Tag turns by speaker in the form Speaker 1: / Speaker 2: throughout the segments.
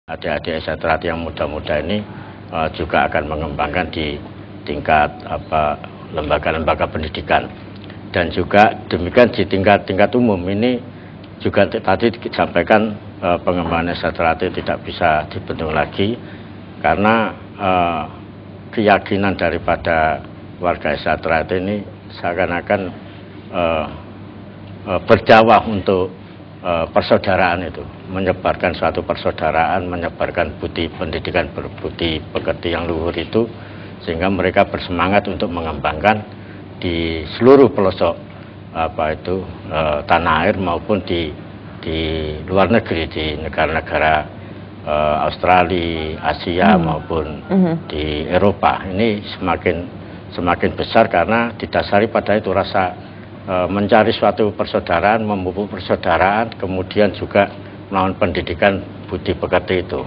Speaker 1: adik-adik STRAT yang muda-muda ini juga akan mengembangkan di tingkat lembaga-lembaga pendidikan, dan juga demikian di tingkat umum ini juga tadi disampaikan pengembangan STRAT tidak bisa dibendung lagi karena keyakinan daripada warga STRAT ini seakan-akan berdakwah untuk persaudaraan itu, menyebarkan suatu persaudaraan, menyebarkan budi pendidikan berbudi pekerti yang luhur itu, sehingga mereka bersemangat untuk mengembangkan di seluruh pelosok tanah air maupun di luar negeri, di negara-negara Australia, Asia maupun di Eropa. Ini semakin besar karena didasari pada itu rasa mencari suatu persaudaraan, memupuk persaudaraan, kemudian juga melawan pendidikan budi pekerti itu.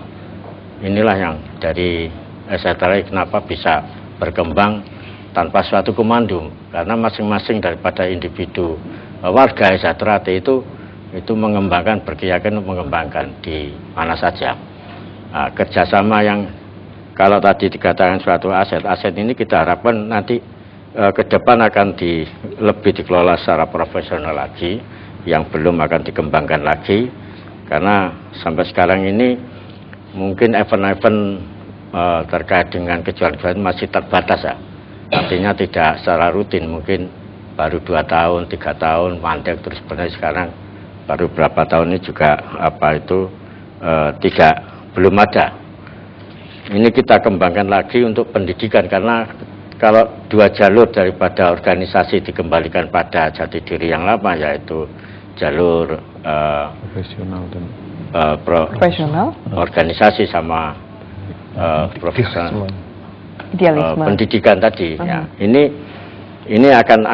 Speaker 1: Inilah yang dari STRAT kenapa bisa berkembang tanpa suatu komando, karena masing-masing daripada individu warga STRAT itu mengembangkan, berkeyakinan mengembangkan di mana saja. Kerjasama yang kalau tadi dikatakan suatu aset ini kita harapkan nanti ke depan akan lebih dikelola secara profesional lagi, yang belum akan dikembangkan lagi, karena sampai sekarang ini mungkin event-event terkait dengan kejuaraan masih terbatas ya, artinya tidak secara rutin, mungkin baru 2 tahun, 3 tahun mandek terus, sebenarnya sekarang baru berapa tahun ini juga belum ada. Ini kita kembangkan lagi untuk pendidikan, karena kalau 2 jalur daripada organisasi dikembalikan pada jati diri yang lama, yaitu jalur
Speaker 2: profesional dan
Speaker 3: profesional,
Speaker 1: organisasi sama profesional,
Speaker 3: idealisme,
Speaker 1: pendidikan tadi. Ya, ini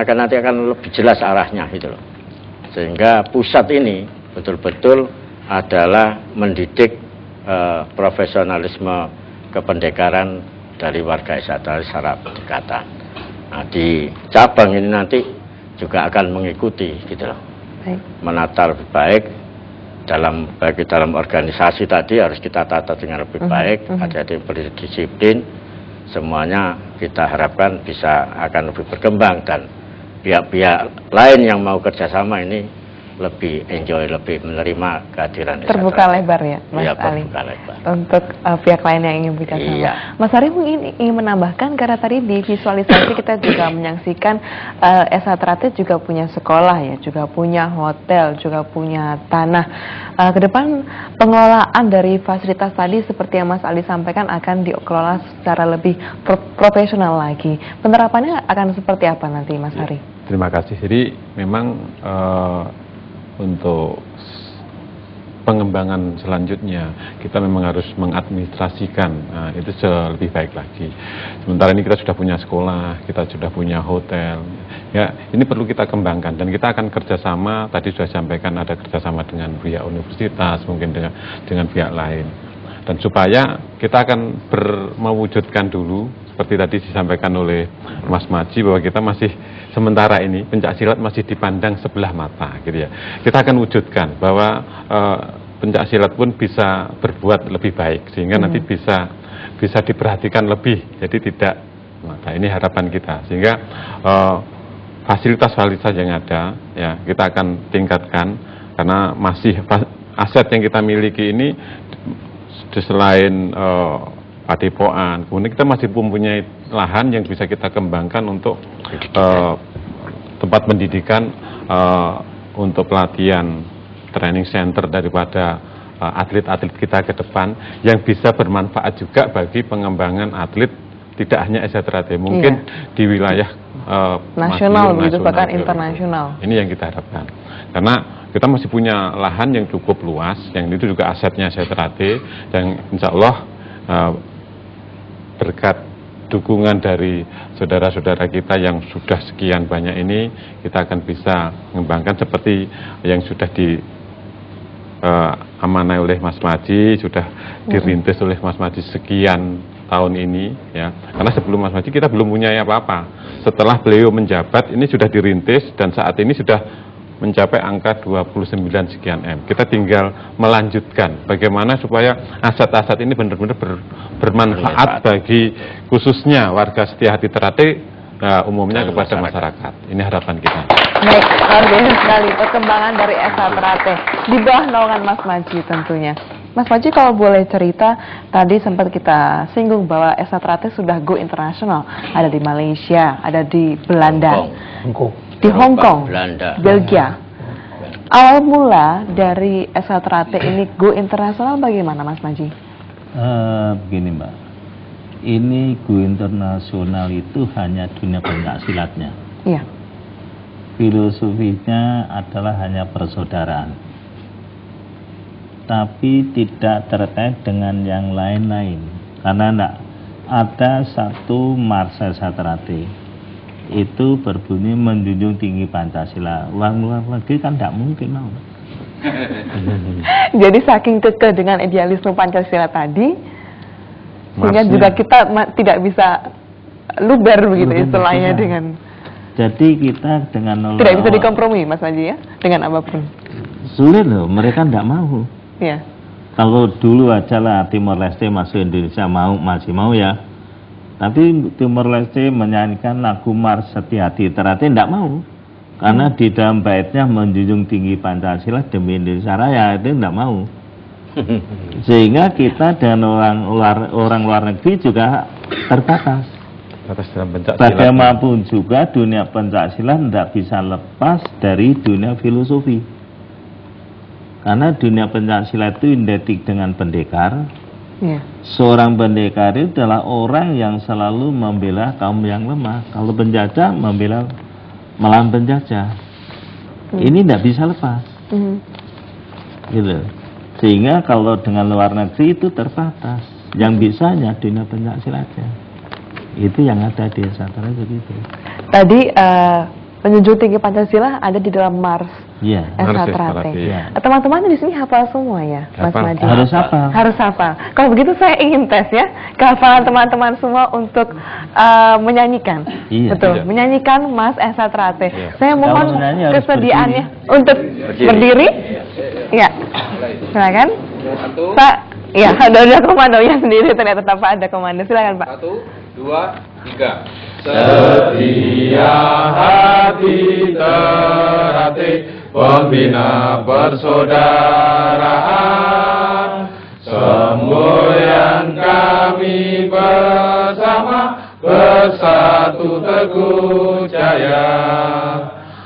Speaker 1: nanti akan lebih jelas arahnya gitu loh. Sehingga pusat ini betul-betul adalah mendidik profesionalisme kependekaran dari warga STRAT secara berdekatan. Nah, di cabang ini nanti juga akan mengikuti gitu loh. Menata lebih baik baik dalam organisasi tadi harus kita tata dengan lebih baik, ada berdisiplin, semuanya kita harapkan akan lebih berkembang, dan pihak-pihak lain yang mau kerjasama ini lebih enjoy, lebih menerima kehadiran
Speaker 3: terbuka
Speaker 1: STRAT.
Speaker 3: lebar ya, Mas Ali,
Speaker 1: lebar
Speaker 3: untuk pihak lain yang ingin bekerjasama.
Speaker 1: Iya.
Speaker 3: Mas Ari mungkin ingin menambahkan, karena tadi di visualisasi kita juga menyaksikan STRAT juga punya sekolah ya, juga punya hotel, juga punya tanah. Ke depan pengelolaan dari fasilitas tadi seperti yang Mas Ali sampaikan akan dikelola secara lebih profesional lagi. Penerapannya akan seperti apa nanti, Mas Ari?
Speaker 2: Terima kasih. Jadi memang untuk pengembangan selanjutnya kita memang harus mengadministrasikan itu lebih baik lagi. Sementara ini kita sudah punya sekolah, kita sudah punya hotel, ya ini perlu kita kembangkan, dan kita akan kerjasama. Tadi sudah sampaikan ada kerjasama dengan pihak universitas, mungkin dengan pihak lain, dan supaya kita akan mewujudkan dulu seperti tadi disampaikan oleh Mas Maji, bahwa kita masih sementara ini pencaksilat masih dipandang sebelah mata gitu ya. Kita akan wujudkan bahwa pencaksilat pun bisa berbuat lebih baik, sehingga nanti bisa diperhatikan lebih. Jadi tidak, nah ini harapan kita, sehingga fasilitas-fasilitas yang ada ya kita akan tingkatkan, karena masih aset yang kita miliki ini selain padepokan, kemudian kita masih mempunyai lahan yang bisa kita kembangkan untuk tempat pendidikan, untuk pelatihan, training center daripada atlet-atlet kita ke depan, yang bisa bermanfaat juga bagi pengembangan atlet tidak hanya STRAT, mungkin di wilayah
Speaker 3: nasional, begitu bahkan internasional.
Speaker 2: Ini yang kita harapkan, karena kita masih punya lahan yang cukup luas, yang itu juga asetnya STRAT, dan insya Allah berkat dukungan dari saudara-saudara kita yang sudah sekian banyak ini, kita akan bisa mengembangkan seperti yang sudah amanai oleh Mas Maji, sudah dirintis oleh Mas Maji sekian tahun ini ya. Karena sebelum Mas Maji kita belum punya apa-apa. Setelah beliau menjabat ini sudah dirintis, dan saat ini sudah mencapai angka 29 sekian M. Kita tinggal melanjutkan bagaimana supaya aset-aset ini benar-benar bermanfaat bagi khususnya warga Setiahati Ternate, umumnya kepada masyarakat. Ini harapan kita.
Speaker 3: Baik, luar biasa sekali perkembangan dari SA Ternate di bawah naungan Mas Maji tentunya. Mas Maji, kalau boleh cerita, tadi sempat kita singgung bahwa SA Ternate sudah go internasional, ada di Malaysia, ada di Belanda, di Hong Kong,
Speaker 1: Belanda,
Speaker 3: Belgia. Awal mula dari SA Ternate ini go internasional bagaimana, Mas Maji?
Speaker 4: Begini Mbak, ini go internasional itu hanya dunia pencaksilatnya.
Speaker 3: Iya.
Speaker 4: Filosofinya adalah hanya persaudaraan, tapi tidak terkait dengan yang lain-lain. Karena enggak ada satu Mars SA Ternate itu berbunyi menjunjung tinggi Pancasila. Luar negeri kan tidak mungkin mau.
Speaker 3: Jadi saking kekeh dengan idealisme Pancasila tadi, sehingga juga kita tidak bisa luber begitu istilahnya dengan.
Speaker 4: Jadi kita dengan
Speaker 3: tidak bisa dikompromi, Mas Maji, ya, dengan apapun.
Speaker 4: Sulit loh, mereka tidak mau.
Speaker 3: Ya.
Speaker 4: Kalau dulu aja lah Timor Leste masuk Indonesia masih mau ya. Tapi Timor Leste menyanyikan lagu Mars Setiahati Ternate tidak mau. Karena di dalam baitnya menjunjung tinggi Pancasila demi Indonesia Raya, itu tidak mau. Sehingga kita dengan orang luar negeri juga terbatas. Bagaimanapun juga dunia Pancasila tidak bisa lepas dari dunia filosofi. Karena dunia Pancasila itu identik dengan pendekar.
Speaker 3: Ya.
Speaker 4: Seorang pendekar itu adalah orang yang selalu membela kaum yang lemah. Kalau penjajah membela melawan penjajah. Ini tidak bisa lepas. Gitu. Sehingga kalau dengan luar negeri itu terbatas. Yang bisa hanya dunia Pancasila saja. Itu yang ada di SA Ternate begitu. Tadi
Speaker 3: menjunjung tinggi Pancasila ada di dalam Mars SA Ternate. Teman-teman di sini hafal semua ya, Mas Maji?
Speaker 4: Harus hafal.
Speaker 3: Harus hafal. Kalau begitu saya ingin tes ya, kehafalan teman-teman semua untuk menyanyikan. Betul, menyanyikan Mas SA Ternate. Saya mohon kesediaannya untuk berdiri. Ya, silakan. Pak, ya ada komandonya sendiri ternyata tanpa ada komando. Silakan Pak.
Speaker 5: 1, 2, 3.
Speaker 2: Setia hati Ternate, pembina persaudaraan, semboyan kami bersama, bersatu teguh jaya,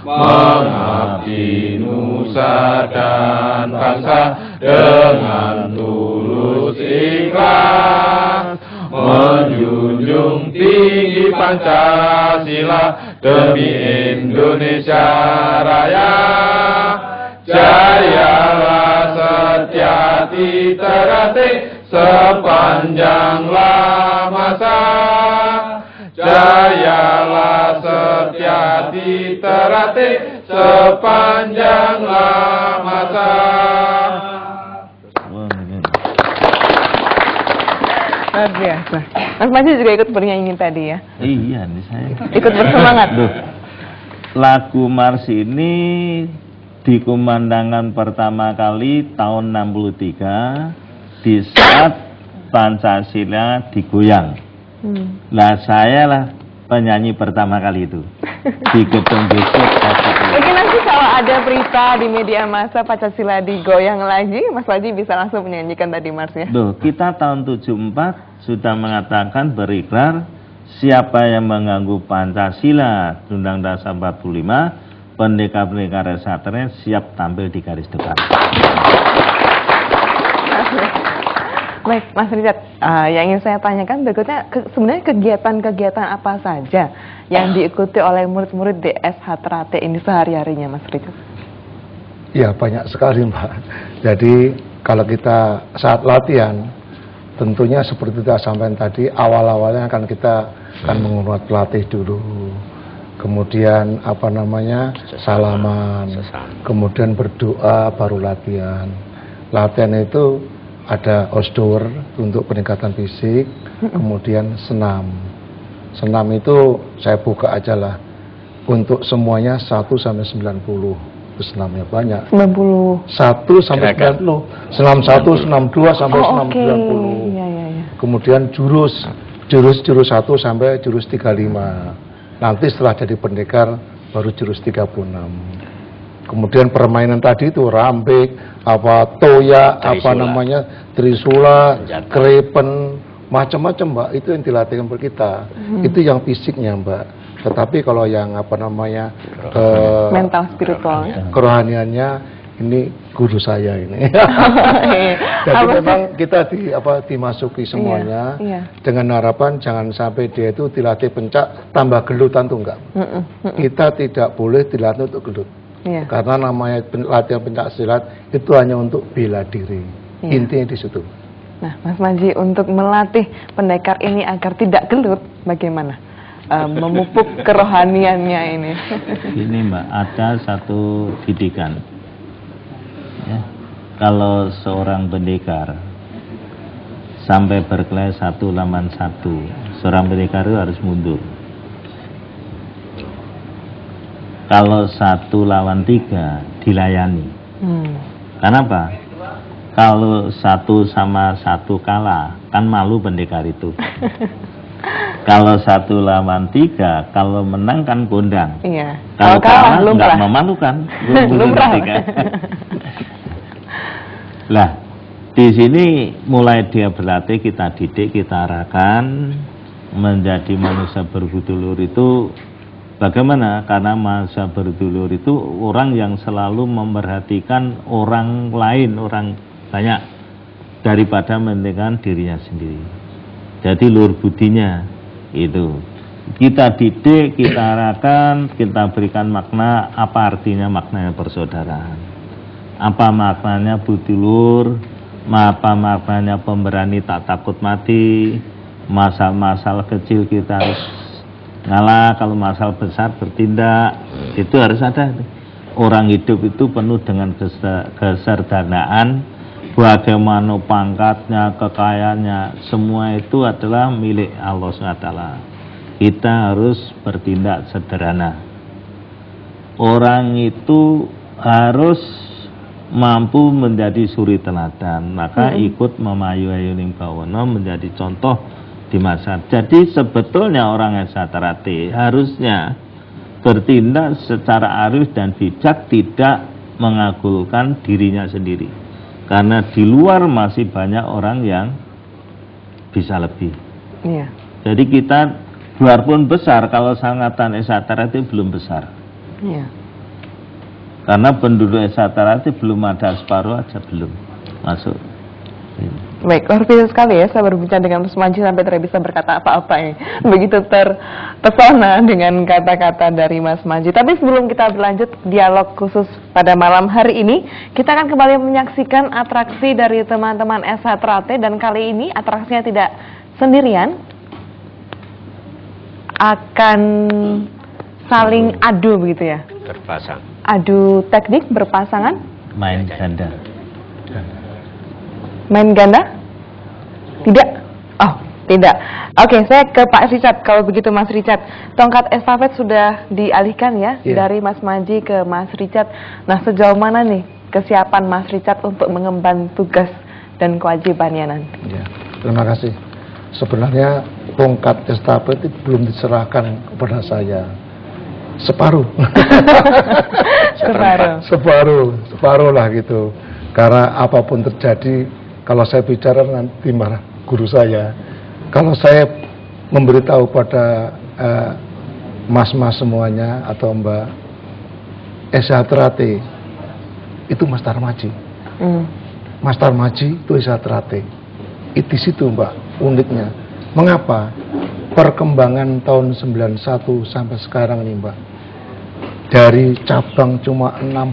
Speaker 2: mengabdi nusa dan bangsa dengan tulus ikhlas, menjunjung tinggi Pancasila demi Indonesia Raya. Jayalah Setiahati Ternate sepanjanglah masa. Jayalah Setiahati Ternate sepanjanglah masa.
Speaker 3: Luar biasa. Mas Maji juga ikut bernyanyi tadi ya?
Speaker 4: Iya, nih saya
Speaker 3: ikut bersemangat.
Speaker 4: Lagu Mars ini dikumandangkan pertama kali tahun 63 di saat Pancasila digoyang. Lah saya lah penyanyi pertama kali itu di gedung besok.
Speaker 3: Mungkin nanti kalau ada berita di media massa Pancasila digoyang lagi, Mas Maji bisa langsung menyanyikan tadi Mars ya?
Speaker 4: Kita tahun 74 sudah mengatakan berikrar, siapa yang mengganggu Pancasila Undang-Undang Dasar 45, pendekar-pendekar SA Ternate siap tampil di garis depan.
Speaker 3: Baik, Mas Richard, yang ingin saya tanyakan berikutnya, sebenarnya kegiatan-kegiatan apa saja yang diikuti oleh murid-murid di SA Ternate ini sehari-harinya, Mas Richard?
Speaker 6: Ya, banyak sekali, Mbak. Jadi, kalau kita saat latihan, tentunya seperti kita sampaikan tadi, awal-awalnya kita akan mengurat pelatih dulu. Kemudian, salaman. Kemudian berdoa, baru latihan. Latihan itu ada outdoor untuk peningkatan fisik, kemudian senam. Senam itu saya buka aja lah, untuk semuanya 1 sampai 90. senam ya banyak.
Speaker 3: 90.
Speaker 6: 1 sampai 90. Senam 1, senam 2 sampai senam 90.
Speaker 3: Iya.
Speaker 6: Kemudian jurus 1 sampai jurus 35. Nanti setelah jadi pendekar baru jurus 36. Kemudian permainan tadi itu rambik, toya, trisula, krepen, macam-macam Mbak. Itu yang dilatihkan buat kita. Itu yang fisiknya Mbak. Tetapi kalau yang
Speaker 3: mental spiritual,
Speaker 6: kerohaniannya ini guru saya ini. Jadi memang kita dimasuki semuanya dengan harapan jangan sampai dia itu dilatih pencak tambah gelutan tuh enggak. Kita tidak boleh dilatih untuk gelut. Karena namanya latihan pencak silat itu hanya untuk bela diri. Intinya di situ.
Speaker 3: Nah, Mas Manji, untuk melatih pendekar ini agar tidak gelut, bagaimana memupuk kerohaniannya ini?
Speaker 4: Ini Mbak, ada satu didikan. Ya, kalau seorang pendekar sampai berkelahi 1 lawan 1, seorang pendekar itu harus mundur. Kalau 1 lawan 3 dilayani. Kenapa? Kalau 1 sama 1 kalah, kan malu pendekar itu. Kalau 1 lawan 3, kalau menang kan kondang.
Speaker 3: Iya.
Speaker 4: Kalau kalah nggak memalukan.
Speaker 3: Lumrah.
Speaker 4: Lah, di sini mulai dia berlatih, kita didik, kita arahkan menjadi manusia berdulur itu. Bagaimana? Karena manusia berdulur itu orang yang selalu memperhatikan orang lain, orang banyak daripada mementingkan dirinya sendiri. Jadi luhur budinya itu. Kita didik, kita arahkan, kita berikan makna, apa artinya maknanya persaudaraan. Apa maknanya budi luhur, apa maknanya pemberani tak takut mati, masalah-masalah kecil kita harus ngalah, kalau masalah besar bertindak, itu harus ada. Orang hidup itu penuh dengan keserdanaan, bagaimana pangkatnya, kekayaannya, semua itu adalah milik Allah SWT. Kita harus bertindak sederhana. Orang itu harus mampu menjadi suri teladan, maka ikut memayu-ayuning bawono menjadi contoh di masa. Jadi sebetulnya orang esaterate harusnya bertindak secara arif dan bijak, tidak mengagulkan dirinya sendiri. Karena di luar masih banyak orang yang bisa lebih. Jadi kita luar pun besar, kalau sangatan esaterate belum besar. Karena penduduk esaterate belum ada separuh aja belum masuk.
Speaker 3: Baik, luar biasa sekali ya, saya berbincang dengan Mas Manji sampai tidak bisa berkata apa-apa ini. Begitu terpesona dengan kata-kata dari Mas Manji. Tapi sebelum kita berlanjut dialog khusus pada malam hari ini, kita akan kembali menyaksikan atraksi dari teman-teman esaterate, dan kali ini atraksinya tidak sendirian, akan saling adu begitu ya.
Speaker 1: Berpasang.
Speaker 3: Adu teknik berpasangan.
Speaker 4: Main ganda.
Speaker 3: Main ganda? Tidak? Oh, tidak. Oke, saya ke Pak Richard. Kalau begitu Mas Richard, tongkat estafet sudah dialihkan ya dari Mas Manji ke Mas Richard. Nah, sejauh mana nih kesiapan Mas Richard untuk mengemban tugas dan kewajibannya nanti?
Speaker 6: Ya, terima kasih. Sebenarnya tongkat estafet itu belum diserahkan kepada saya. Separuh. Separuh lah gitu. Karena apapun terjadi, kalau saya bicara nanti marah guru saya. Kalau saya memberitahu pada mas-mas semuanya atau Mbak esaterate itu Mas Tarmaji. Mas Tarmaji itu esaterate. Di situ Mbak uniknya. Mengapa? Perkembangan tahun 91 sampai sekarang nih Mbak. Dari cabang cuma 46.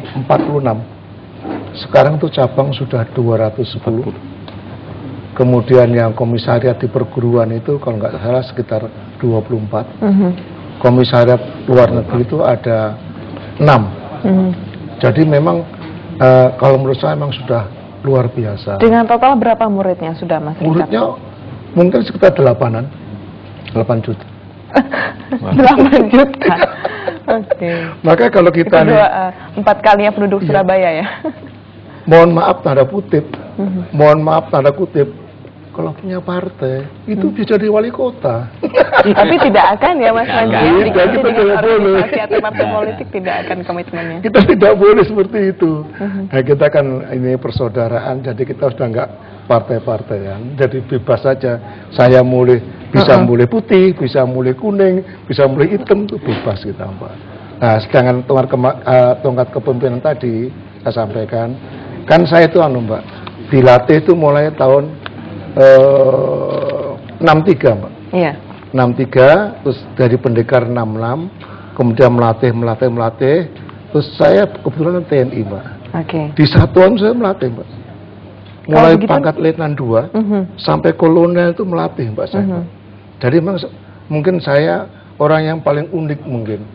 Speaker 6: Sekarang tuh cabang sudah 210. Kemudian yang komisariat di perguruan itu kalau nggak salah sekitar 24. Komisariat luar negeri itu ada 6. Jadi memang kalau menurut saya memang sudah luar biasa.
Speaker 3: Dengan total berapa muridnya sudah Mas Richard?
Speaker 6: Muridnya mungkin sekitar 8 juta.
Speaker 3: 8 juta. Oke.
Speaker 6: Maka kalau
Speaker 3: Itu
Speaker 6: kita nih,
Speaker 3: 4 kalinya penduduk Surabaya ya.
Speaker 6: mohon maaf tanda kutip, mohon maaf tanda kutip, kalau punya partai itu bisa jadi wali kota.
Speaker 3: Tapi tidak akan ya Mas Manji.
Speaker 6: Tidak, kita
Speaker 3: Dengan
Speaker 6: tidak boleh.
Speaker 3: organisasi atau partai politik tidak akan komitmennya.
Speaker 6: Kita tidak boleh seperti itu. Nah, kita kan ini persaudaraan, jadi kita sudah nggak partai-partaian, jadi bebas saja. Saya bisa mulai putih, bisa mulai kuning, bisa mulai hitam, itu bebas kita, Mbak. Nah, sedangkan tongkat kepemimpinan tadi saya sampaikan, kan saya itu Mbak, dilatih itu mulai tahun 63, Mbak.
Speaker 3: Iya.
Speaker 6: 63, terus dari pendekar 66, kemudian melatih, terus saya kebetulan TNI, Mbak.
Speaker 3: Oke.
Speaker 6: Di satuan saya melatih, Mbak. Mulai
Speaker 3: begitu?
Speaker 6: pangkat letnan 2 sampai kolonel itu melatih, Mbak saya. Jadi memang mungkin saya orang yang paling unik mungkin.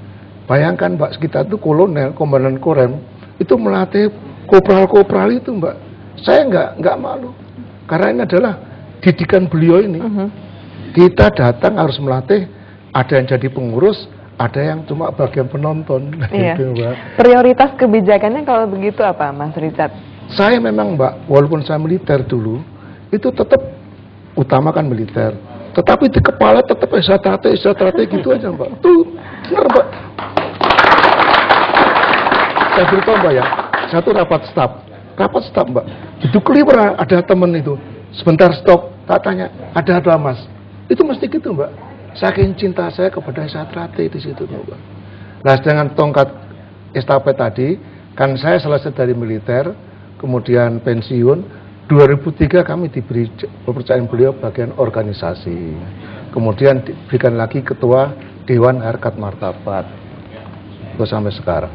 Speaker 6: Bayangkan, Mbak, kita itu kolonel, komandan korem itu melatih kopral-kopral itu, Mbak. Saya nggak malu, karena ini adalah didikan beliau ini. Kita datang harus melatih, ada yang jadi pengurus, ada yang cuma bagian penonton.
Speaker 3: Iya.
Speaker 6: Gitu, Mbak.
Speaker 3: Prioritas kebijakannya kalau begitu apa, Mas Richard?
Speaker 6: Saya memang, Mbak, walaupun saya militer dulu, itu tetap utamakan militer. Tetapi di kepala tetap esatrate gitu aja, Mbak. Tuh, benar, Mbak. Saya beritahu, Mbak, ya, satu rapat staf, Mbak. Itu keliber ada temen itu, sebentar stop, tak tanya, ada apa, Mas? Itu mesti gitu, Mbak. Saking cinta saya kepada esatrate di situ, Mbak. Nah, dengan tongkat estafet tadi, kan saya selesai dari militer, kemudian pensiun. 2003 kami diberi kepercayaan beliau bagian organisasi. Kemudian diberikan lagi ketua Dewan Harkat Martabat. Terus sampai sekarang.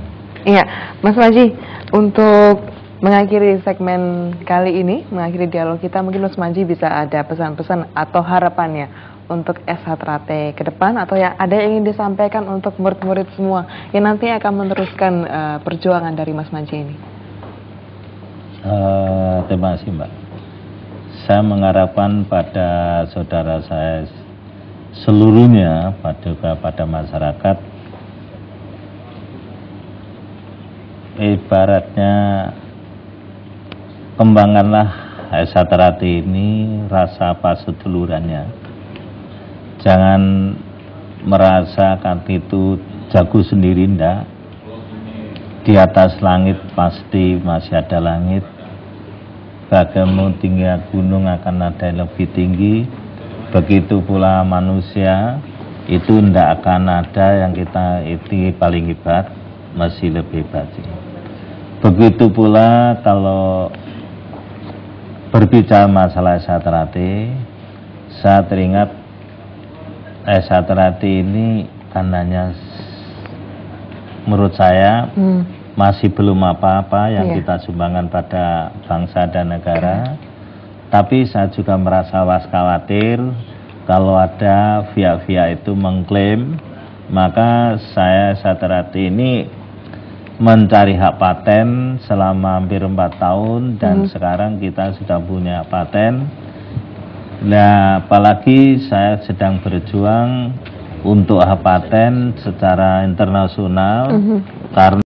Speaker 3: Iya, Mas Manji, untuk mengakhiri segmen kali ini, mengakhiri dialog kita, mungkin Mas Manji bisa ada pesan-pesan atau harapannya untuk S-Trate ke depan, atau yang ada yang ingin disampaikan untuk murid-murid semua yang nanti akan meneruskan perjuangan dari Mas Manji ini.
Speaker 4: Terima kasih, Mbak. Saya mengharapkan pada saudara saya seluruhnya, pada masyarakat, ibaratnya kembangkanlah S-Trate ini rasa pasedulurannya. Jangan merasa kan itu jago sendiri, ndak. Di atas langit pasti masih ada langit. Bagaimana tinggi gunung akan ada yang lebih tinggi, begitu pula manusia itu tidak akan ada yang kita itu paling hebat, masih lebih hebat. Begitu pula kalau berbicara masalah S-Trate, saya teringat S-Trate ini kan hanya menurut saya masih belum apa-apa yang kita sumbangkan pada bangsa dan negara. Tapi saya juga merasa khawatir kalau ada pihak-pihak itu mengklaim, maka saya S-Trate ini mencari hak paten selama hampir 4 tahun dan sekarang kita sudah punya paten. Nah, apalagi saya sedang berjuang untuk hak paten secara internasional karena